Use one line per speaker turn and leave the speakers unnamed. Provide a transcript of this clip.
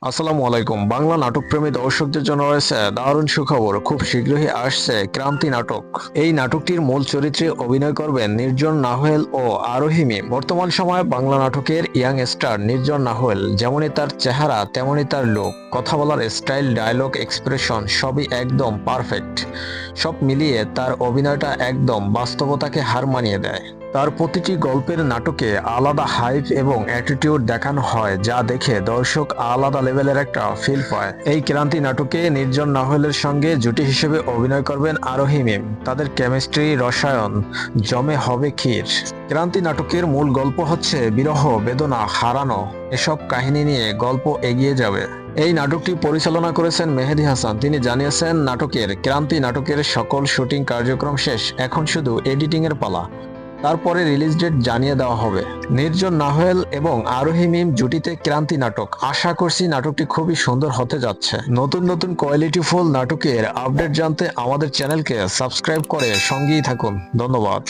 আসসালামু আলাইকুম। বাংলা নাটকপ্রেমী দর্শকদের জন্য রয়েছে দারুণ সুখবর। খুব শীঘ্রই আসছে ক্রান্তি নাটক। এই নাটকটির মূল চরিত্রে অভিনয় করবেন নির্জন নাহুয়েল ও আরোহী মিম। বর্তমান সময়ে বাংলা নাটকের ইয়াং স্টার নির্জন নাহুয়েল যেমনই তার চেহারা তেমনই তার লুক, কথা বলার স্টাইল, ডায়লগ, এক্সপ্রেশন সবই একদম পারফেক্ট। সব মিলিয়ে তার অভিনয়টা একদম বাস্তবতাকে হার মানিয়ে দেয়। তার প্রতিটি গল্পের নাটকে আলাদা হাইপ এবং অ্যাটিটিউড দেখানো হয়, যা দেখে দর্শক আলাদা লেভেলের একটা ফিল পায়। এই ক্রান্তি নাটকে নির্জন নাহুয়েলের সঙ্গে জুটি হিসেবে অভিনয় করবেন আরোহী মিম। তাদের কেমিস্ট্রি রসায়ন জমে হবে ক্ষীর। ক্রান্তি নাটকের মূল গল্প হচ্ছে বিরহ, বেদনা, হারানো। এসব কাহিনী নিয়ে গল্প এগিয়ে যাবে। এই নাটকটি পরিচালনা করেছেন মেহেদী হাসান। তিনি জানিয়েছেন, ক্রান্তি নাটকের সকল শুটিং কার্যক্রম শেষ, এখন শুধু এডিটিং এর পালা। তারপরে রিলিজ ডেট জানিয়ে দেওয়া হবে। নির্জন নাহুয়েল এবং আরোহী মিম জুটিতে ক্রান্তি নাটক, আশা করছি নাটকটি খুবই সুন্দর হতে যাচ্ছে। নতুন নতুন কোয়ালিটিফুল নাটকের আপডেট জানতে আমাদের চ্যানেলকে সাবস্ক্রাইব করে সঙ্গেই থাকুন। ধন্যবাদ।